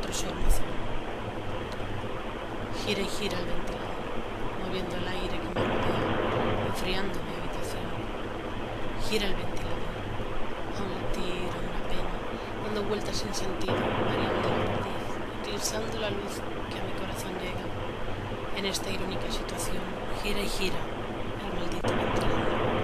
dentro su armazón. Gira y gira el ventilador, moviendo el aire que me rodea, enfriando mi habitación. Gira el ventilador, a un latir, a una pena, dando vueltas sin sentido, variando la perdiz, eclipsando la luz que a mi corazón llega. En esta irónica situación, gira y gira el maldito ventilador.